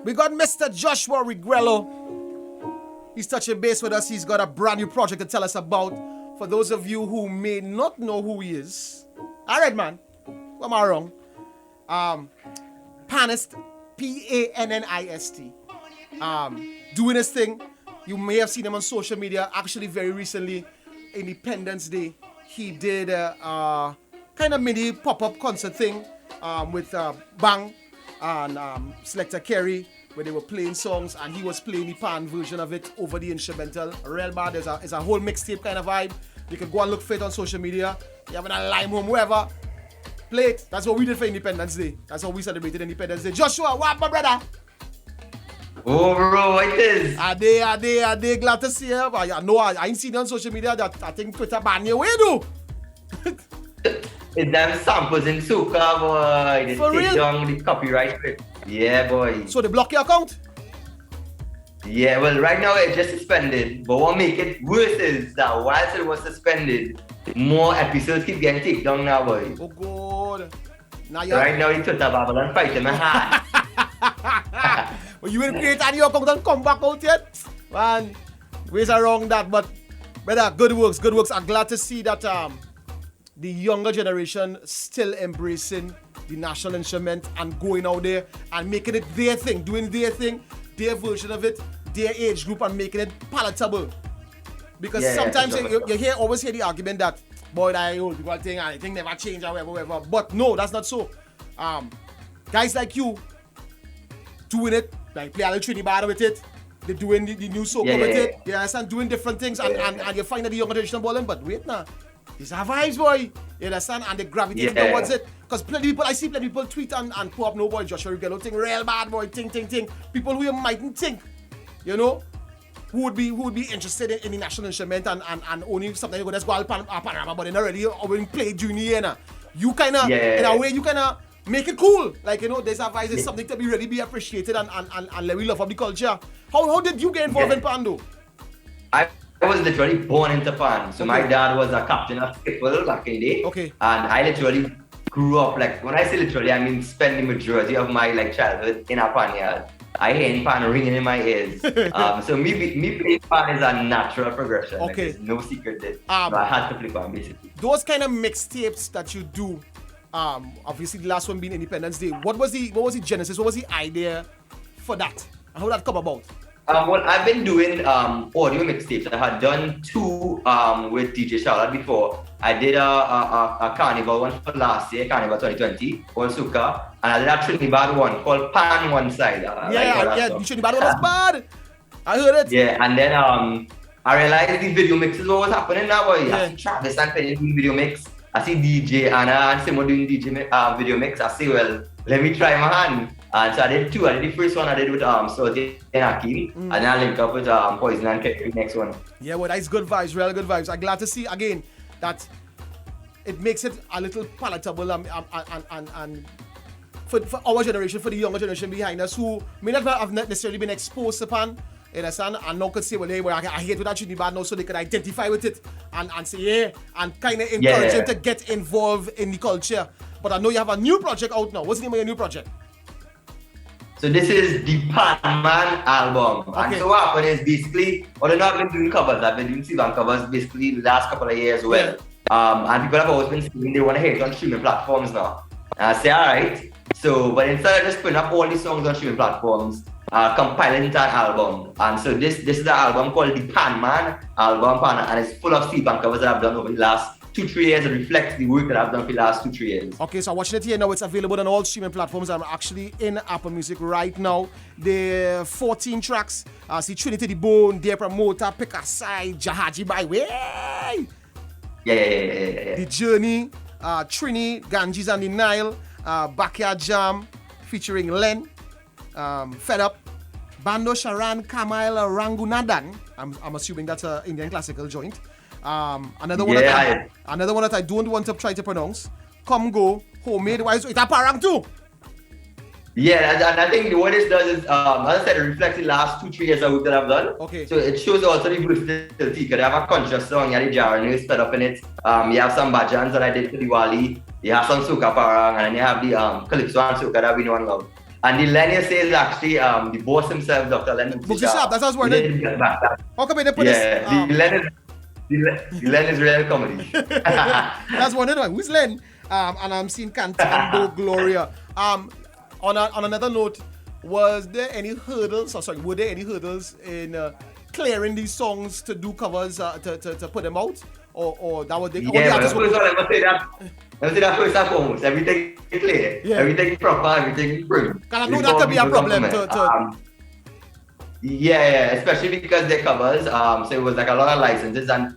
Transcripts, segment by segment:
We got Mr. Joshua Regrello. He's touching base with us. He's got a brand new project to tell us about. For those of you who may not know who he is. All right, man. What am I wrong? Panist, P-A-N-N-I-S-T. Doing his thing. You may have seen him on social media. Actually, very recently, Independence Day, he did a kind of mini pop-up concert thing with Bang and Selector Kerry, where they were playing songs, and he was playing the pan version of it over the instrumental. Real bad. It's a whole mixtape kind of vibe. You can go and look for it on social media. You have it on Lime Home, wherever. Play it. That's what we did for Independence Day. That's how we celebrated Independence Day. Joshua, what up, my brother? Oh, bro, what is? Are they glad to see you? I know I ain't seen it on social media. That I think Twitter ban you. Where you do? It's them samples in Soca, boy. They For take real? down the copyright. Yeah, boy. So they block your account? Yeah, well, right now it's just suspended. But what make it worse is that whilst it was suspended, more episodes keep getting taken down now, boy. Oh, God. Now Right now, the Twitter Babylon fighting my heart. Well, you will create a new account and come back out yet? Man, ways around that. But, brother, good works. I'm glad to see that the younger generation still embracing the national instrument and going out there and making it their thing, doing their thing, their version of it, their age group, and making it palatable. Because sometimes you always hear the argument that, boy, that old people thing, and I think never change or whatever. But no, that's not so. Guys like you doing it, like play a little Trinidad with it, they're doing the new soca with it, you understand, doing different things, and you find that the younger generation balling, but wait now. These are vibes, boy. You understand? And they gravitate towards it. Because I see plenty people tweet and pull up, no boy, Joshua Regrello thing, real bad boy, ting. People who you mightn't think, you know, who would be interested in the national instrument and only something you go, let's go all panorama, but they not really already play junior now. You kind of, in a way, you kind of make it cool. Like, you know, this advice is something to be appreciated and let we love up the culture. How did you get involved in Pando? I was literally born into Pan. So my dad was a captain of skiffle back in the day. Okay. And I literally grew up, like, when I say literally, I mean spend the majority of my childhood in a pan yard. I hear pan ringing in my ears. So me playing pan is a natural progression. Okay. Like, there's no secret there. So I had to play pan basically. Those kind of mixtapes that you do, obviously the last one being Independence Day. What was the genesis? What was the idea for that? And how did that come about? Well, I've been doing audio mixtapes. I had done 2 with DJ Charlotte before. I did a Carnival one for last year, Carnival 2020, called Soca. And I did a Trinidad one called Pan One Side. The Trinidad one was bad. I heard it. Yeah, and then I realized the video mixes what was happening now, boy. I see Travis and Penny doing video mix. I see DJ Anna and Simo doing video mix. I say, well, let me try my hand. And so I did 2. I did the first one I did with Soji and Hakim, and then I linked up with Poison and Kerry next one. Yeah, well, that's good vibes, real good vibes. I'm glad to see again that it makes it a little palatable and for our generation, for the younger generation behind us who may not have necessarily been exposed to pan, you understand, and now could say, well, hey, I hate with that Trinidad now, so they could identify with it and say, yeah, and kind of encourage them to get involved in the culture. But I know you have a new project out now. What's the name of your new project? So this is the Pan Man album. Okay. And so what happened is basically, although I've been doing covers, I've been doing Steelpan covers basically the last couple of years as well. And people have always been saying they want to hear it on streaming platforms now. And I say, alright. So, but instead of just putting up all these songs on streaming platforms, compiling into an album. And so this is an album called the Pan Man album, and it's full of Steelpan covers that I've done over the last 2-3 years. It reflects the work that I've done for the last 2-3 years. Okay, so I'm watching it here now. It's available on all streaming platforms. I'm actually in Apple Music right now. The 14 tracks. See Trinity the Bone, Dear Promoter, Pick a Side, Jahaji by Way. Yeah. The Journey, Trini, Ganges and the Nile, Backyard Jam, featuring Len, Fed Up, Bando Sharan, Kamail, Rangunadan. I'm assuming that's an Indian classical joint. Another one that I don't want to try to pronounce. Come Go, Homemade. Why is it a parang too? Yeah, and I think what this does is, as I said, it reflects the last 2-3 years of work that I've done. Okay. So it shows also the versatility. Because I have a conscious song, you have the Jaranu set up in it. You have some bhajans that I did for Diwali. You have some soca parang, and then you have the calypso and soca that we know and love. And the Len you say is actually the boss himself, Dr. Len. Booksy Sharp, that's how it's worded. How come they put this? Yeah, the Len is real comedy. That's one anyway. Who's Len? And I'm seeing Cantando Gloria. On another note, were there any hurdles in clearing these songs to do covers to put them out? Or that was the first of all, I must say that first and foremost, everything clear, everything proper, everything prim. Can I know that could be a problem Yeah, especially because they're covers. So it was like a lot of licenses, and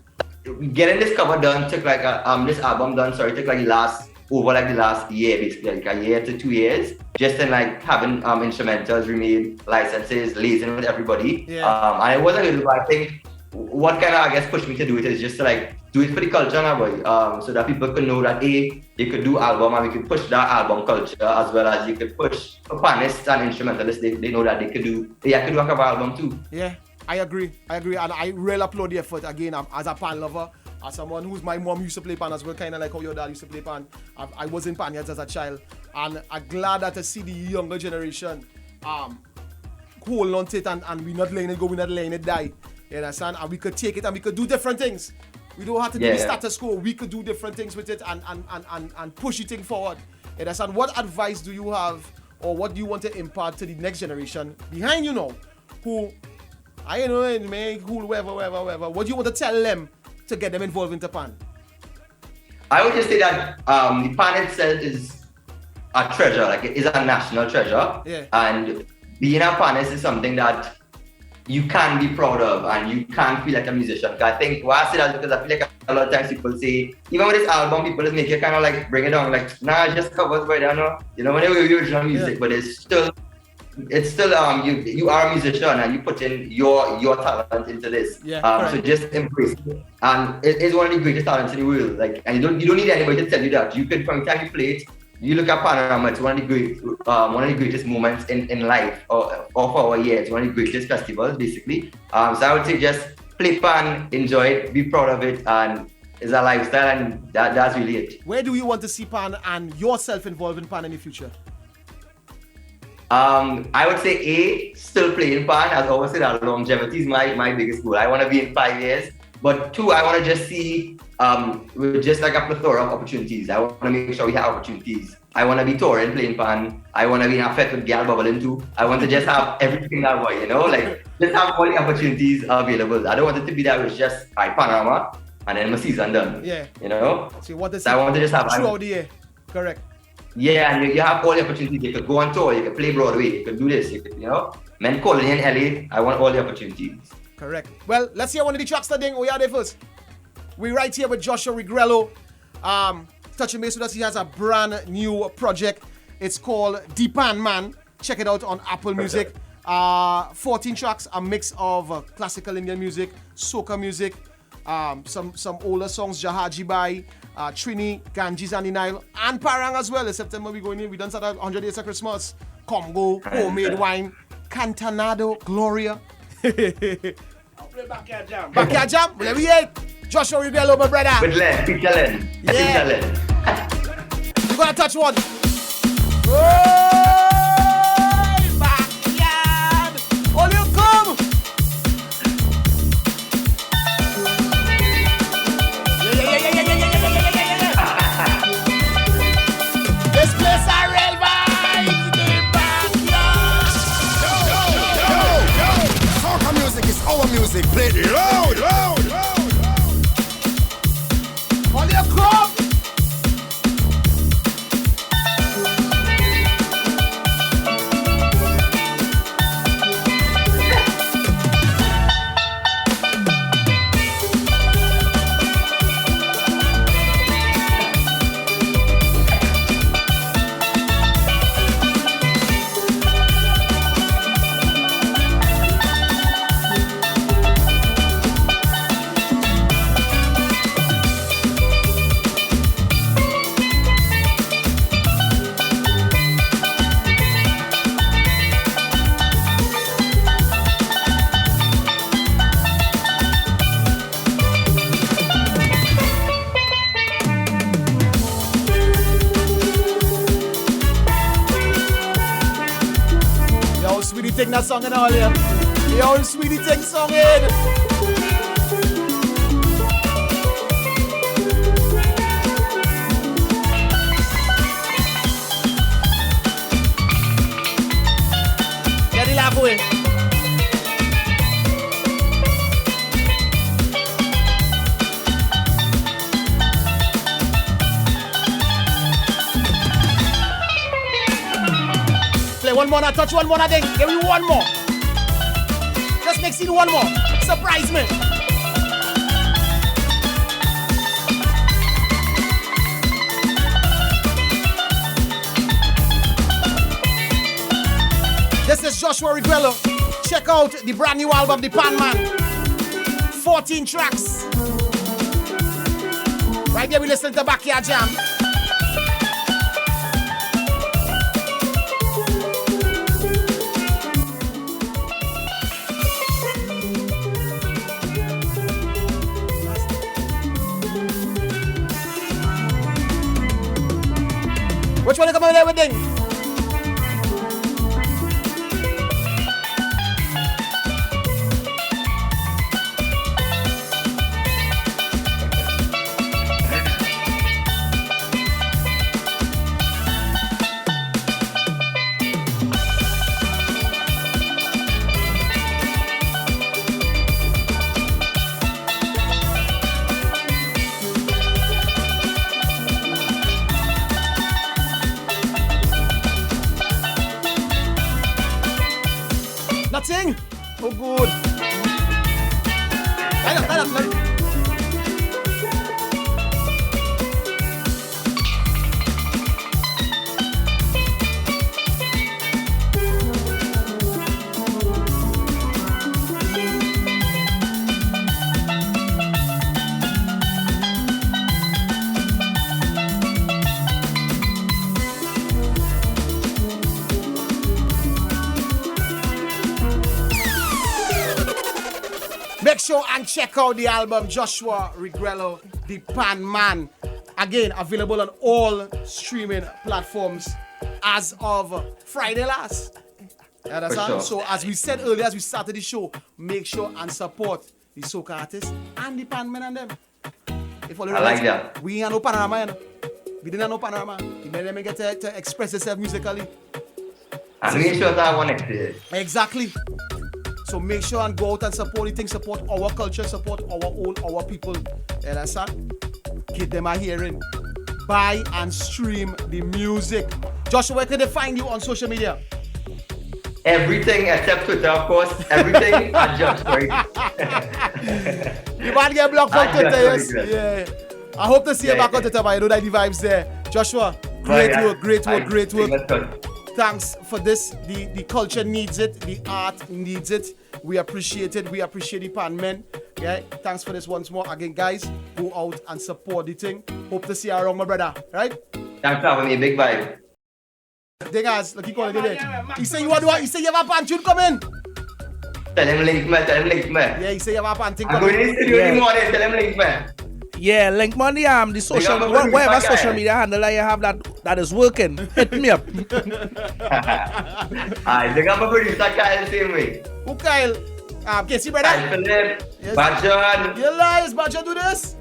getting this cover done took like this album done. Sorry, took like the last year, basically like a year to 2 years, just in like having instrumentals remade, licenses, liaising with everybody. And it wasn't really, but I think what kind of, I guess, pushed me to do it is just to like do it for the culture now, boy. So that people could know that they could do album, and we could push that album culture, as well as you could push for Panist and instrumentalists. They know that they could do a cover album too. Yeah, I agree, and I really applaud the effort again. As a pan lover, as someone who's my mom used to play pan as well, kind of like how your dad used to play pan. I was in Panyards as a child, and I'm glad that I see the younger generation hold on to it, and we're not letting it go, we're not letting it die. You understand? And we could take it and we could do different things. We don't have to do the status quo. We could do different things with it and push it forward. You understand? What advice do you have, or what do you want to impart to the next generation behind you now, who, I don't know, man, who, whoever. What do you want to tell them to get them involved into pan? I would just say that the pan itself is a treasure, like it is a national treasure. Yeah. And being a panist is something that you can be proud of, and you can feel like a musician. I think why I say that is because I feel like a lot of times people say, even with this album, people just make you kind of like bring it down, like, nah, it's just covers, but I don't know. You know, when they do original music, but it's still you are a musician, and you put in your talent into this. So just embrace it. And it is one of the greatest talents in the world. Like, and you don't need anybody to tell you that. You could, from the time you play it, you look at Panorama, it's one of the greatest moments in life or for our year. It's one of the greatest festivals, basically. So I would say just play pan, enjoy it, be proud of it, and it's a lifestyle, and that's really it. Where do you want to see pan and yourself involved in pan in the future? I would say still playing pan. As I always say, that longevity is my biggest goal. I want to be in 5 years. But 2, I want to just see with just like a plethora of opportunities. I want to make sure we have opportunities. I want to be touring, playing pan. I want to be in a fete with Gal bubbling too. I want to just have everything that way, you know, like just have all the opportunities available. I don't want it to be that it's just Panorama and then my season done. Yeah. You know? So you want to see I want to just have throughout the year. Correct. Yeah, and you have all the opportunities. You could go on tour, you could play Broadway, you could do this, you could, you know. Men calling in LA, I want all the opportunities. Correct. Well, let's hear one of the tracks today. We are there first. We're right here with Joshua Regrello. Touching base with us, he has a brand new project. It's called Steelpan Man. Check it out on Apple Music. 14 tracks, a mix of classical Indian music, soca music, some older songs, Jahaji Bai, Trini, Ganges and the Nile, and Parang as well. In September we going in. We done start 100 Days of Christmas, Congo, Homemade Wine, Cantanado, Gloria. I'll play Backyard Jam. Backyard Jam? Well, we ain't. Joshua Regrello, my brother. With Len, feature Len. Yeah. Feature Len. You gotta touch one. Oh, backyard. All you come. Yeah. This place a real vibe. The backyard. Yo. Soca music is our music. Play it loud. All you come. Sweetie Thing that song and all, yeah. Yo, Sweetie Thing song in. Get the laugh away. Play one more, touch one more, thing. Give me one more. Just make scene one more. Surprise me. This is Joshua Regrello. Check out the brand new album, The Pan Man. 14 tracks. Right there we listen to Backyard Jam. Which one you come over there with ding? Nothing? Oh, good. Light up. Make sure and check out the album Joshua Regrello, The Pan Man. Again, available on all streaming platforms as of Friday last. You understand? Sure. So as we said earlier, as we started the show, make sure and support the soca artists and the Pan Men and them. If all I like that. We ain't no panorama, you know. We didn't have no panorama. You made them get to express themselves musically. And make sure that one exists. Exactly. So make sure and go out and support the thing, support our culture, support our people. You understand? Give them a hearing. Buy and stream the music. Joshua, where can they find you on social media? Everything except Twitter, of course. Everything at Joshua. You might get blocked on Twitter, yes? Yeah. I hope to see you back on Twitter, but I know that the vibes there. Joshua, great work. Thanks for this. The culture needs it. The art needs it. We appreciate it. We appreciate the Pan Men. Yeah. Thanks for this once more. Again, guys, go out and support the thing. Hope to see you around, my brother. Right? Thanks for having me. Big vibe. Guys, look, you calling it. He say you want to. He say you have a pan tune coming. Tell him link me. Yeah, he say you have a pan thing I'm coming. going to the studio in the morning. Tell him link me. Yeah, link money, the social, whatever social media handle I have that is working, hit me up. I think I'm a producer, Kyle, the same way. Who Kyle? Casey, brother? Kyle Philip, Yes. Bajan. You lies, Bajan do this?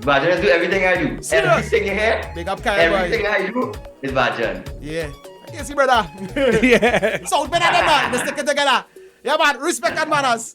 Bajan do everything I do. Serious? Everything you hear, Big up Kyle, everything boy. I do is Bajan. Yeah. Casey, brother. Yeah. Sound better than man. Let's stick it together. Yeah, man. Respect and manners.